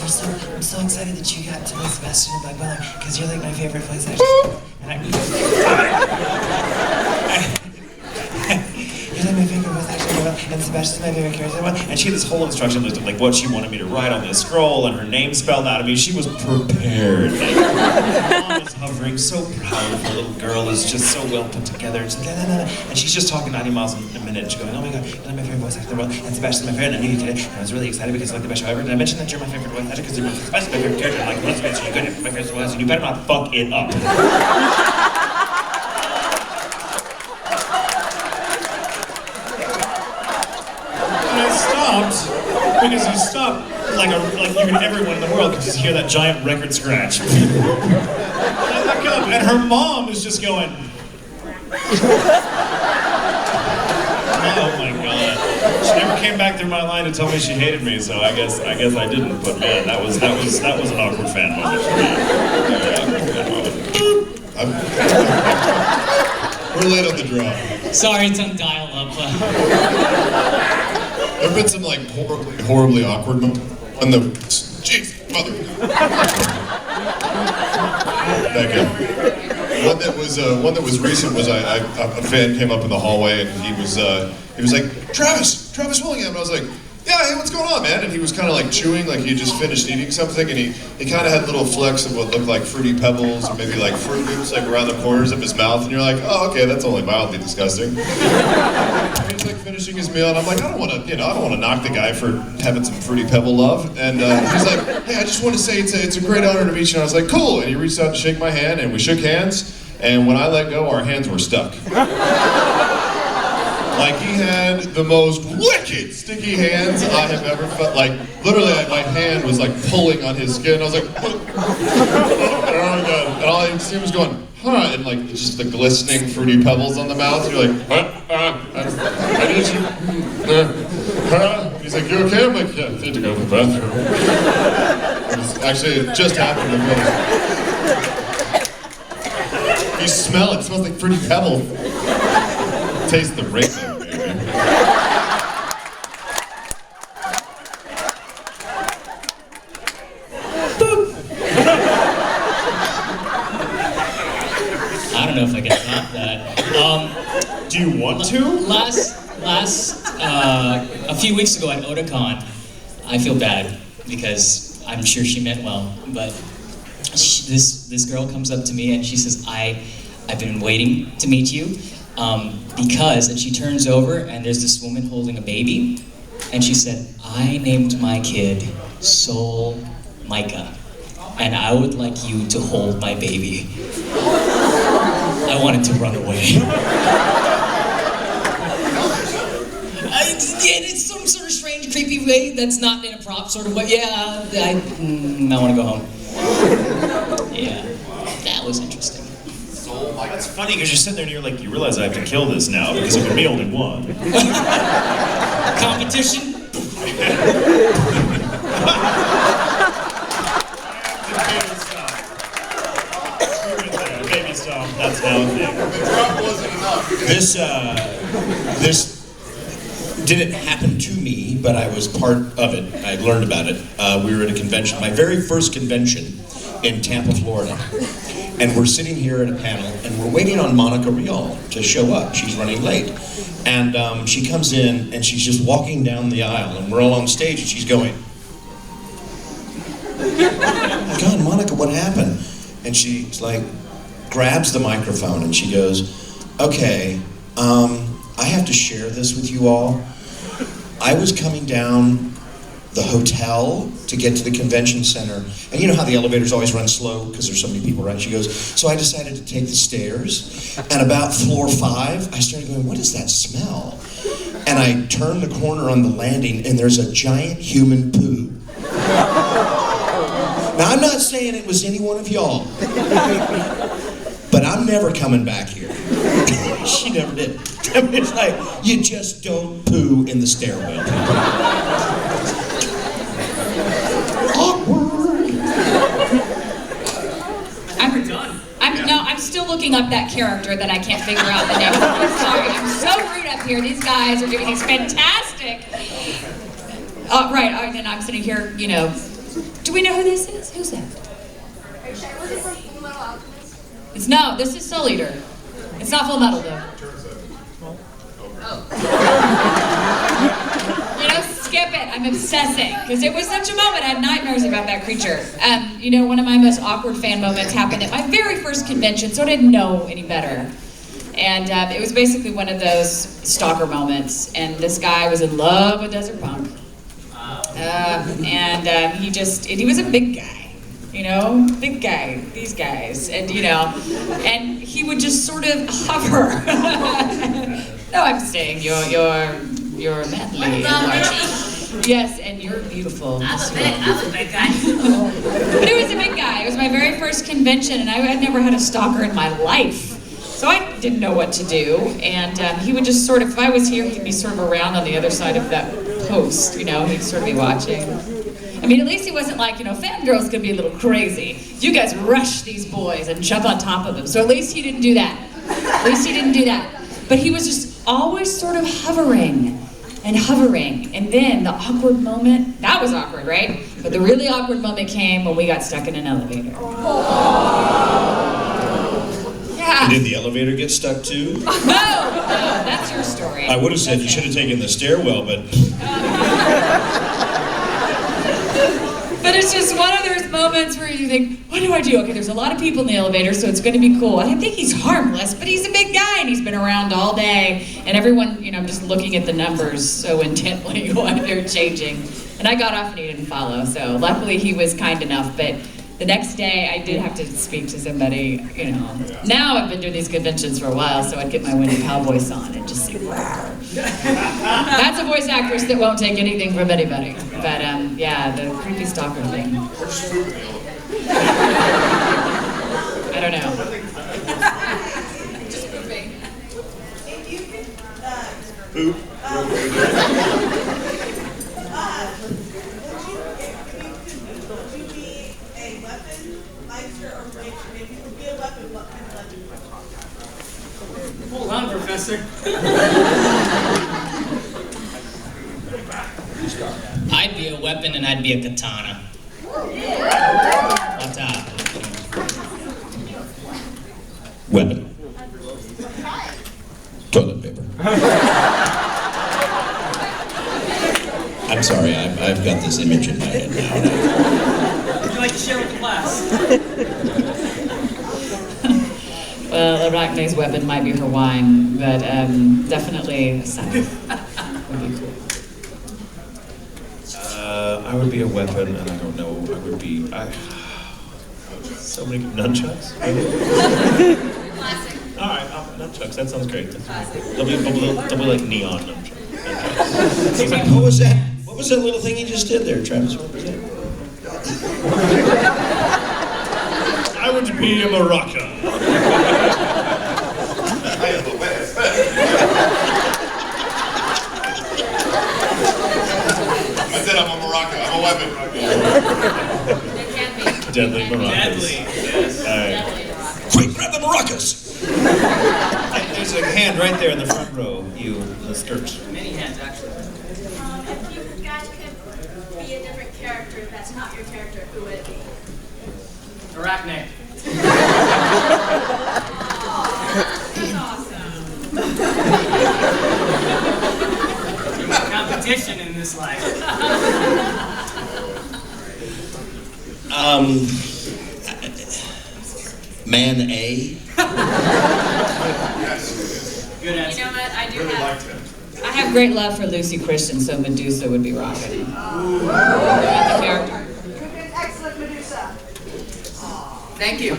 I'm so excited that you got to play Sebastian in Black Butler, because you're like my favorite voice actor. You're like my favorite voice actor in the world, and Sebastian's my favorite character in the world. And she had this whole instruction list of like what she wanted me to write on this scroll, and her name spelled out. I mean, she was prepared. Like, her mom was hovering, so proud of her little girl, is just so well put together. And she's just talking 90 miles a minute. She's going, oh my God, you're like my favorite voice actor in the world, and Sebastian's my favorite, and I knew you did it. And I was really excited because you're like the best show ever. Did I mention that you're my favorite voice actor? Because you're Sebastian's my favorite character. And like, once mentioned, you're good at my favorite voice, and you better not fuck it up. Because you stop like you can everyone in the world could just hear that giant record scratch. And I look up and her mom is just going, oh my God. She never came back through my line to tell me she hated me, so I guess I didn't. But man, that was an awkward fan moment for me. We're late on the draw. Sorry, it's on dial-up. There have been some like horribly awkward moments on the jeez, mother. Back in. One that was recent was a fan came up in the hallway and he was like Travis Willingham, and I was like, yeah, hey, what's going on, man? And he was kind of like chewing, like he just finished eating something, and he kind of had little flecks of what looked like Fruity Pebbles or maybe like Fruit Loops like around the corners of his mouth, and you're like, oh, okay, that's only mildly disgusting. And he's like finishing his meal, and I'm like, I don't want to knock the guy for having some Fruity Pebble love, and he's like, hey, I just want to say it's a great honor to meet you, and I was like, cool, and he reached out to shake my hand, and we shook hands, and when I let go, our hands were stuck. Like, he had the most wicked sticky hands I have ever felt. Like, literally, my hand was like pulling on his skin. I was like, what? Oh my God. And all I see was going, huh, and like just the glistening Fruity Pebbles on the mouth. You're like, I need you. Huh? He's like, you okay? I'm like, yeah, I need to go to the bathroom. It just happened. You smell it. It smells like Fruity Pebbles. Taste the rainbow, baby. I don't know if I can top that. Do you want to? A few weeks ago at Otakon, I feel bad because I'm sure she meant well, but this girl comes up to me and she says, I've been waiting to meet you. Because, and she turns over and there's this woman holding a baby, and she said, I named my kid Soul Micah, and I would like you to hold my baby. I wanted to run away. It's some sort of strange, creepy way that's not in a prop sort of way. Yeah, I want to go home. Yeah, that was interesting. It's funny because you're sitting there and you're like, you realize I have to kill this now because it can be only one. Competition? Baby stop. That's now a thing. The drop wasn't enough. This didn't happen to me, but I was part of it. I learned about it. We were at a convention, my very first convention in Tampa, Florida. And we're sitting here at a panel, and we're waiting on Monica Rial to show up. She's running late. And she comes in, and she's just walking down the aisle, and we're all on stage, and she's going, oh my God, Monica, what happened? And she's like, grabs the microphone, and she goes, okay, I have to share this with you all. I was coming down the hotel to get to the convention center, and you know how the elevators always run slow because there's so many people, right? She goes, so I decided to take the stairs, and about floor 5, I started going, what is that smell? And I turned the corner on the landing, and there's a giant human poo. Now, I'm not saying it was any one of y'all, but I'm never coming back here. She never did. I mean, it's like, you just don't poo in the stairwell. I'm still looking up that character that I can't figure out the name of. I'm sorry, I'm so rude up here. These guys are doing these fantastic. Right, and I'm sitting here, Do we know who this is? Who's that? It's no, this is Soul Eater. It's not Full Metal though. You know, skip it. I'm obsessing because it was such a moment. I had nightmares about that creature. You know, one of my most awkward fan moments happened at my very first convention, so I didn't know any better. And it was basically one of those stalker moments. And this guy was in love with Desert Punk. He was a big guy, you know, big guy, these guys, and you know, and he would just sort of hover. No, I'm saying you're manly. Yes, and you're beautiful. I'm a big guy. But it was a big guy. It was my very first convention, and I had never had a stalker in my life. So I didn't know what to do, and he would just sort of, if I was here, he'd be sort of around on the other side of that post, you know, he'd sort of be watching. I mean, at least he wasn't like, you know, fangirls could be a little crazy. You guys rush these boys and jump on top of them, so at least he didn't do that. At least he didn't do that. But he was just always sort of hovering, and then the awkward moment, that was awkward, right? But the really awkward moment came when we got stuck in an elevator. Yeah. And did the elevator get stuck too? No, that's your story. I would have said you should have taken the stairwell, but... But it's just one of those moments where you think, what do I do? Okay, there's a lot of people in the elevator, so it's going to be cool. And I think he's harmless, but he's a big guy, and he's been around all day. And everyone, you know, just looking at the numbers so intently while they're changing. And I got off and he didn't follow, so luckily he was kind enough. But the next day, I did have to speak to somebody, you know. Now I've been doing these conventions for a while, so I'd get my Winnie Powell voice on and just sing. That's a voice actress that won't take anything from anybody. But yeah, the creepy stalker thing. I don't know. Just pooping. If you could, Poop. would you be a weapon, Meister, or creature? If you would be a weapon, what kind of weapon would you be? Hold on, Professor. I'd be a weapon and I'd be a katana. On top. Weapon. Toilet paper. I'm sorry, I've got this image in my head now. Would you like to share with the class? Well, Arachne's weapon might be her wine, but definitely a scythe would be cool. I would be a weapon, and I don't know. I would be. So many nunchucks. Classic. All right, nunchucks. That sounds great. They'll be like neon nunchucks. What was that? What was that little thing you just did there, Travis? What was that? I would be a maraca. I am a weapon. I said I'm a maraca. I'm a weapon. It can be. Deadly maracas. Deadly. Yes. All right. Deadly rock. Quick, grab the maracas! There's a hand right there in the front row. You, the skirt. Many hands, actually. If you guys could be a different character that's not your character, who would it be? Arachne. That's awesome. Competition in this life. Man A. Good You answer. know what? I do Really have. liked him. I have great love for Lucy Christian, so Medusa would be rocking. The character. Excellent Medusa. Thank you.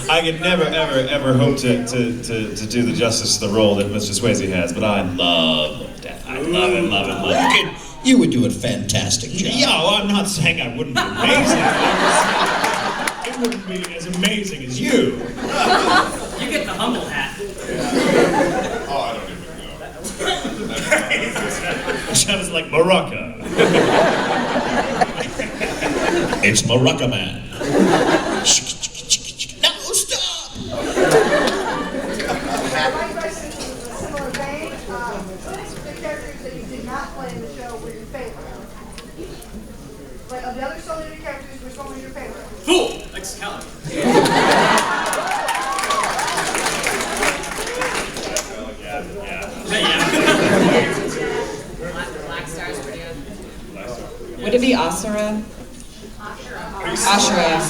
I could never, ever hope to do the justice to the role that Mr. Swayze has, but I love that. I love it. You would do a fantastic job. Yeah, well, I'm not saying I wouldn't be amazing. It wouldn't be as amazing as you. You get the humble hat. Oh, I don't even know. Sounds like maraca. It's Maraca Man. No, stop! My question is in a similar vein. Who is the characters that you did not play in the show favorite? Like, of the other Soul Leader characters, which one was your favorite? Fool! Excalibur. Black Star's pretty good. Would it be Asura? Ashura.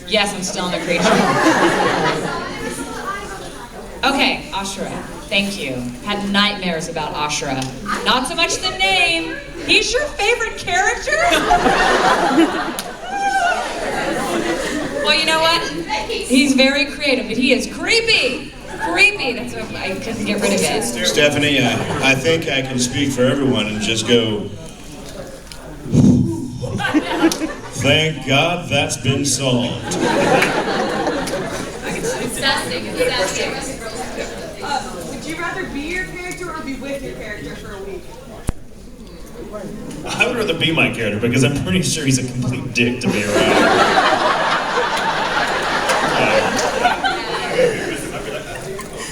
Yes, I'm still in the creature. Okay, Ashura. Thank you. Had nightmares about Ashura. Not so much the name. He's your favorite character? Well, you know what? He's very creative, but he is creepy. Creepy. That's what I couldn't get rid of it. Stephanie, I think I can speak for everyone and just go, thank God that's been solved. Disgusting. Would you rather be your character or be with your character for a week? I would rather be my character because I'm pretty sure he's a complete dick to be around.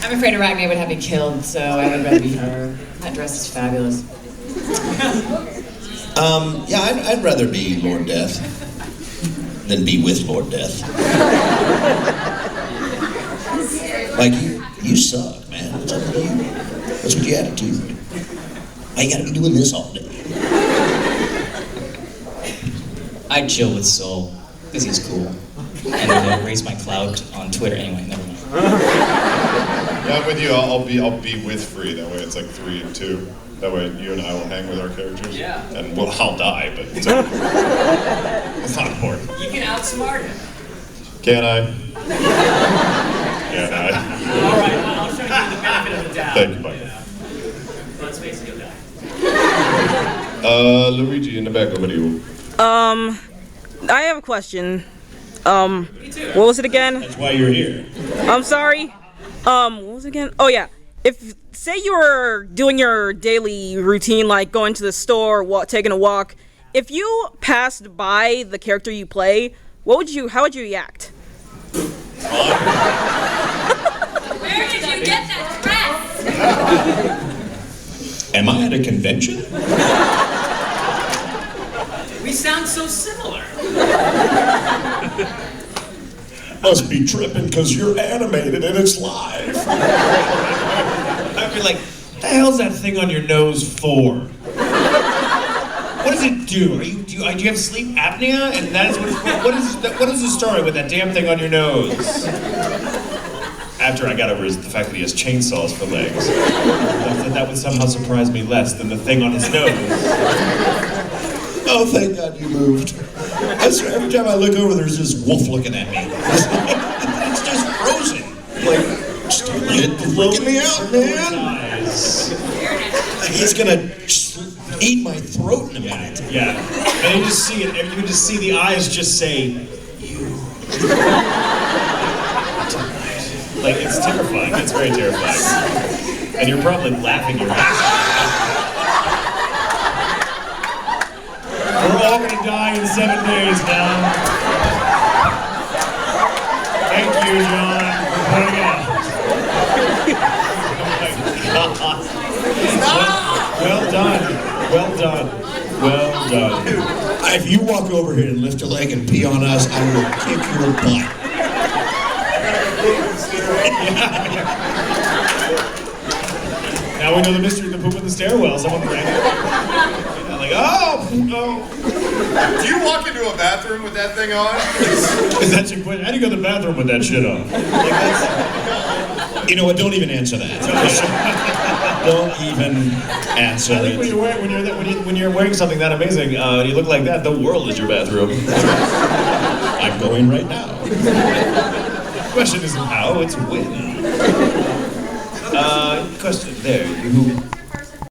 I'm afraid Arachne would have me killed, so I would rather be her. That dress is fabulous. Yeah, I'd rather be Lord Death than be with Lord Death. Like, you suck, man. What's up with you? What's with your attitude? Why you gotta be doing this all day? I'd chill with Soul, because he's cool. And raise my clout on Twitter. Anyway, never mind. Yeah, I'm with you. I'll be with Free. That way it's like 3 and 2. That way you and I will hang with our characters. Yeah. And well, I'll die, but it's okay. It's not important. You can outsmart him. Can I? Can I? All right, I'll show you the benefit of the doubt. Thank you, Mike. Let's face it, you'll die. Luigi, in the back, over to you. I have a question. Me too. What was it again? That's why you're here. I'm sorry. What was it again? Oh yeah. If say you were doing your daily routine, like going to the store, taking a walk, if you passed by the character you play, how would you react? Where did you get that dress? Am I at a convention? We sound so similar. Must be tripping because you're animated and it's live. I'd be like, what the hell's that thing on your nose for? What does it do? Do you have sleep apnea? And that is what is the story with that damn thing on your nose? After I got over the fact that he has chainsaws for legs, that would somehow surprise me less than the thing on his nose. Oh, thank God you moved. I swear, every time I look over, there's this wolf looking at me. It's just frozen. Like, stop freaking me out, man. He's gonna eat my throat in a minute. Yeah, and you just see it. You can just see the eyes just say, "You." Like, it's terrifying. It's very terrifying. And you're probably laughing your ass off. We're all gonna die in 7 days now. Thank you, John, for putting out. Oh my God. Well done. Well done. Well done. If you walk over here and lift a leg and pee on us, I will kick your butt. Now we know the mystery of the poop in the stairwell. Someone bring it. Like, oh. Do you walk into a bathroom with that thing on? Is that your question? How do you go to the bathroom with that shit on? You know what? Don't even answer that. Don't even answer I think it. when you're wearing something that amazing, and you look like that, the world is your bathroom. I'm going right now. The question isn't how, it's when. Question there.